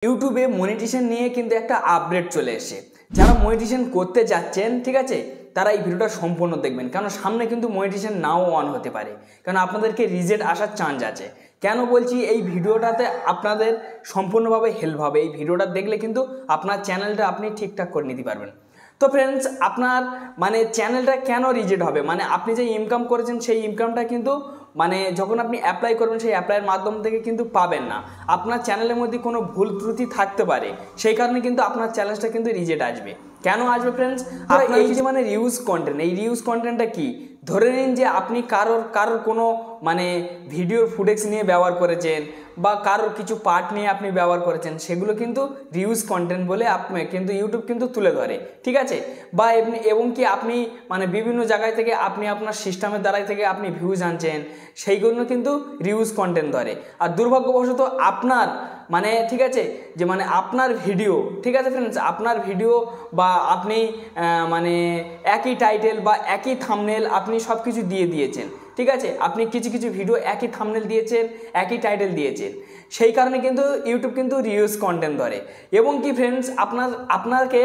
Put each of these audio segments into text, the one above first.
ইউটিউবে মনিটাইজেশন নিয়ে কিন্তু একটা আপডেট চলে এসেছে। যারা মনিটাইজেশন করতে যাচ্ছেন, ঠিক আছে, তারা এই ভিডিওটা সম্পূর্ণ দেখবেন, কারণ সামনে কিন্তু মনিটাইজেশন নাও অন হতে পারে, কারণ আপনাদেরকে রিজেক্ট আসার চান্স আছে। কেন বলছি, এই ভিডিওটাতে আপনাদের সম্পূর্ণভাবে হেল্প হবে। এই ভিডিওটা দেখলে কিন্তু আপনার চ্যানেলটা আপনি ঠিকঠাক করে নিতে পারবেন। তো ফ্রেন্ডস, আপনার চ্যানেলটা কেন রিজেক্ট হবে, আপনি যে ইনকাম করেছেন সেই ইনকামটা কিন্তু যখন আপনি অ্যাপ্লাই করবেন সেই অ্যাপ্লাইয়ের মাধ্যম থেকে কিন্তু পাবেন না। আপনার চ্যানেলের মধ্যে কোনো ভুল ত্রুটি থাকতে পারে, সেই কারণে কিন্তু আপনার চ্যানেলটা কিন্তু রিজেক্ট আসবে। কেন আসবে ফ্রেন্ডস? আর এই যে রিউজ কন্টেন্ট, এই রিউজ কন্টেন্টটা কি? ধরে নিন যে আপনি কারোর কোনো ভিডিওর ফুটেজ নিয়ে ব্যবহার করেছেন বা কারোর কিছু পার্ট নিয়ে আপনি ব্যবহার করেছেন, সেগুলো কিন্তু রিউজ কন্টেন্ট বলে কিন্তু ইউটিউব কিন্তু তুলে ধরে, ঠিক আছে। বা এবং কি আপনি বিভিন্ন জায়গায় থেকে আপনি আপনার সিস্টেমের দ্বারাই থেকে আপনি ভিউজ আনছেন, সেইগুলো কিন্তু রিউজ কন্টেন্ট ধরে। আর দুর্ভাগ্যবশত আপনার ঠিক আছে যে আপনার ভিডিও, ঠিক আছে ফ্রেন্ডস, আপনার ভিডিও বা আপনি একই টাইটেল বা একই থাম্বনেল আপনি সব কিছু দিয়ে দিয়েছেন, ঠিক আছে। আপনি কিছু কিছু ভিডিও একই থাম্বনেল দিয়েছেন, একই টাইটেল দিয়েছেন, সেই কারণে কিন্তু ইউটিউব কিন্তু রিউজ কন্টেন্ট ধরে। এবং কি ফ্রেন্ডস, আপনাকে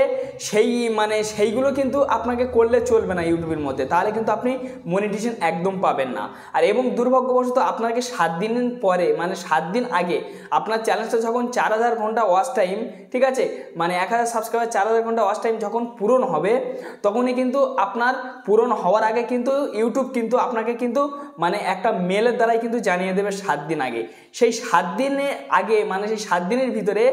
সেইগুলো কিন্তু আপনাকে করলে চলবে না ইউটিউবের মধ্যে, তাহলে কিন্তু আপনি মনিটাইজেশন একদম পাবেন না। আর এবং দুর্ভাগ্যবশত আপনাকে 7 দিন পরে 7 দিন আগে আপনার চ্যানেলটা যখন 4000 ঘন্টা ওয়াচ টাইম, ঠিক আছে, 1000 সাবস্ক্রাইবার 4000 ঘন্টা ওয়াচ টাইম যখন পূরণ হবে, তখনই কিন্তু আপনার পূরণ হওয়ার আগে কিন্তু ইউটিউব কিন্তু আপনাকে কিন্তু একটা মেলের দ্বারাই কিন্তু জানিয়ে দেবে 7 দিন আগে। সেই 7 দিনের আগে সেই 7 দিনের ভিতরে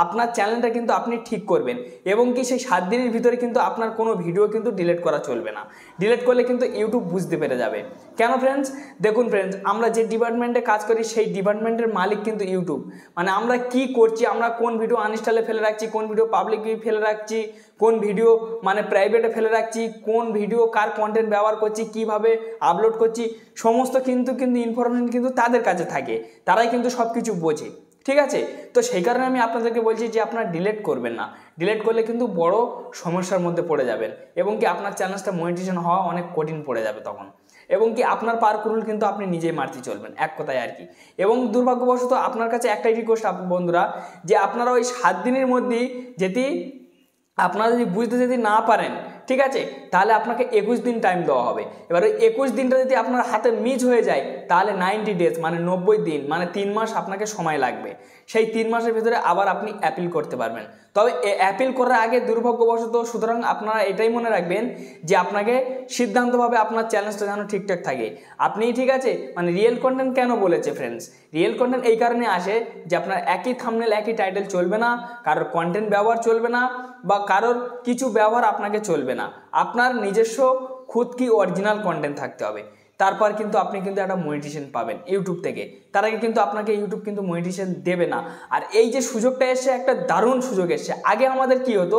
আপনার চ্যানেলটা কিন্তু আপনি ঠিক করবেন। এবং কি সেই 7 দিনের ভিতরে কিন্তু আপনার কোনো ভিডিও কিন্তু ডিলিট করা চলবে না। ডিলিট করলে কিন্তু ইউটিউব বুঝতে পেরে যাবে। কেন ফ্রেন্ডস? দেখুন ফ্রেন্ডস, আমরা যে ডিপার্টমেন্টে কাজ করি সেই ডিপার্টমেন্টের মালিক কিন্তু ইউটিউব। আমরা কি করছি, আমরা কোন ভিডিও আনইনস্টলে ফেলে রাখছি, কোন ভিডিও পাবলিকলি ফেলে রাখছি, কোন ভিডিও প্রাইভেটে ফেলে রাখছি, কোন ভিডিও কার কন্টেন্ট ব্যবহার করছি, কিভাবে আপলোড করছি, সমস্ত কিন্তু ইনফরমেশন কিন্তু তাদের কাছে থাকে, তারাই কিন্তু সব কিছু বোঝে, ঠিক আছে। তো সেই কারণে আমি আপনাদেরকে বলছি যে আপনারা ডিলিট করবেন না। ডিলিট করলে কিন্তু বড় সমস্যার মধ্যে পড়ে যাবেন, এবং কি আপনার চ্যানেলটা মনিটাইজেশন হওয়া অনেক কঠিন পড়ে যাবে তখন। এবং কি আপনার পার কুরুল কিন্তু আপনি নিজেই মারতে চলবেন, এক কথায় আর কি। এবং দুর্ভাগ্যবশত আপনার কাছে একটাই রিকোয়েস্ট বন্ধুরা, যে আপনারা ওই 7 দিনের মধ্যেই আপনারা যদি বুঝতে যদি না পারেন, ঠিক আছে, তাহলে আপনাকে 21 দিন টাইম দেওয়া হবে। এবার ওই 21 দিনটা যদি আপনার হাতে মিস হয়ে যায়, তাহলে 90 ডেজ 90 দিন 3 মাস আপনাকে সময় লাগবে। সেই 3 মাসের ভিতরে আবার আপনি অ্যাপিল করতে পারবেন। তবে অ্যাপিল করার আগে দুর্ভাগ্যবশত, সুতরাং আপনারা এটাই মনে রাখবেন যে আপনাকে সিদ্ধান্তভাবে আপনার চ্যালেঞ্জটা যেন ঠিকঠাক থাকে। আপনি, ঠিক আছে, রিয়েল কন্টেন্ট কেন বলেছে ফ্রেন্ডস? রিয়েল কন্টেন্ট এই কারণে আসে যে আপনার একই থাম্বনেল একই টাইটেল চলবে না, কারোর কন্টেন্ট ব্যবহার চলবে না, বা কারোর কিছু ব্যবহার আপনাকে চলবে না। আপনার নিজস্ব খুদ কি অরিজিনাল কন্টেন্ট থাকতে হবে, তারপর কিন্তু আপনি কিন্তু একটা মনিটাইজেশন পাবেন ইউটিউব থেকে। তার আগে কিন্তু আপনাকে ইউটিউব কিন্তু মনিটাইজেশন দেবে না। আর এই যে সুযোগটা এসছে, একটা দারুণ সুযোগ এসছে। আগে আমাদের কি হতো,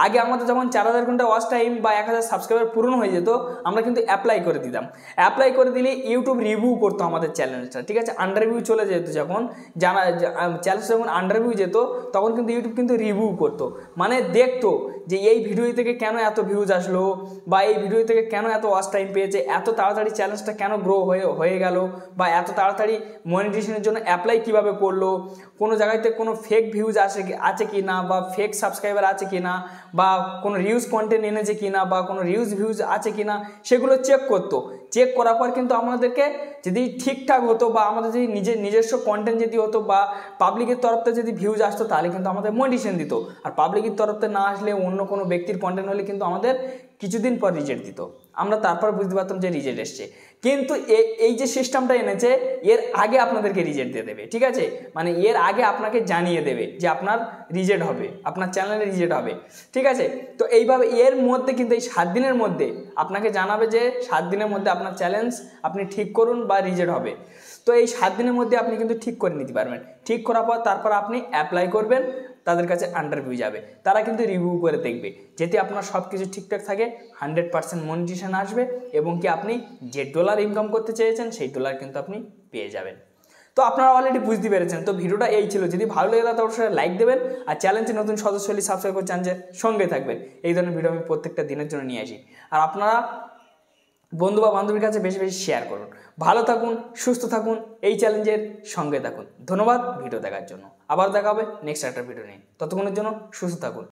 আগে আমাদের যখন 4000 ঘন্টা ওয়াচ টাইম বা 1000 সাবস্ক্রাইবার পূরণ হয়ে যেত, আমরা কিন্তু অ্যাপ্লাই করে দিতাম। অ্যাপ্লাই করে দিলে ইউটিউব রিভিউ করতো আমাদের চ্যালেঞ্জটা, ঠিক আছে। আন্ডার রিভিউ চলে যেত, যখন চ্যালেঞ্জটা যখন আন্ডার রিভিউ যেত, তখন কিন্তু ইউটিউব কিন্তু রিভিউ করতো, দেখতো যে এই ভিডিও থেকে কেন এত ভিউজ আসলো, বা এই ভিডিও থেকে কেন এত ওয়াচ টাইম পেয়েছে, এত তাড়াতাড়ি চ্যালেঞ্জটা কেন গ্রো হয়ে গেল, বা এত তাড়াতাড়ি মনিটাইজেশনের জন্য অ্যাপ্লাই কিভাবে করলো, কোনো জায়গাতে কোনো ফেক ভিউজ আছে কি না, বা ফেক সাবস্ক্রাইবার আছে কি না, বা কোনো রিউজ কন্টেন্ট এনেছে কি না, বা কোনো রিউজ ভিউজ আছে কি না, সেগুলো চেক করতো। চেক করার পর কিন্তু আমাদেরকে যদি ঠিকঠাক হতো, বা আমাদের যদি নিজস্ব কন্টেন্ট যদি হতো, বা পাবলিকের তরফ থেকে যদি ভিউজ আসতো, তাহলে কিন্তু আমাদের মনিটাইজেশন দিত। আর পাবলিকের তরফ থেকে না আসলে, অন্য কোনো ব্যক্তির কন্টেন্ট হলে কিন্তু আমাদের কিছুদিন পর রিজেক্ট দিত। আমরা তারপর বুঝতে পারতাম যে রিজেক্ট এসছে। কিন্তু এই যে সিস্টেমটা এনেছে, এর আগে আপনাদেরকে রিজেক্ট দিয়ে দেবে, ঠিক আছে। এর আগে আপনাকে জানিয়ে দেবে যে আপনার রিজেক্ট হবে, আপনার চ্যানেলে রিজেক্ট হবে, ঠিক আছে। তো এইভাবে এর মধ্যে কিন্তু এই 7 দিনের মধ্যে আপনাকে জানাবে যে 7 দিনের মধ্যে আপনার চ্যালেঞ্জ আপনি ঠিক করুন বা রিজেক্ট হবে। তো এই 7 দিনের মধ্যে আপনি কিন্তু ঠিক করে নিতে পারবেন। ঠিক করার পর তারপর আপনি অ্যাপ্লাই করবেন, তাদের কাছে আন্ডারভিউ যাবে, তারা কিন্তু রিভিউ করে দেখবে, যেতে আপনার সব কিছু ঠিকঠাক থাকে, 100% মনিটাইজেশন আসবে, এবং কি আপনি যে ডলার ইনকাম করতে চেয়েছেন সেই ডলার কিন্তু আপনি পেয়ে যাবেন। তো আপনারা অলরেডি বুঝতে পেরেছেন। তো ভিডিওটা এই ছিল। যদি ভালো লেগে থাকে অবশ্যই লাইক দেবেন, আর চ্যানেলটি নতুন সদস্য হলে সাবস্ক্রাইব করে চ্যানেলের সঙ্গে থাকবেন। এই ধরনের ভিডিও আমি প্রত্যেকটা দিনের জন্য নিয়ে আসি। আর আপনারা বন্ধু বা বান্ধবীর কাছে বেশি বেশি শেয়ার করুন। ভালো থাকুন, সুস্থ থাকুন, এই চ্যালেঞ্জের সঙ্গে থাকুন। ধন্যবাদ ভিডিও দেখার জন্য। আবার দেখা হবে নেক্সট একটা ভিডিও নিয়ে। ততক্ষণের জন্য সুস্থ থাকুন।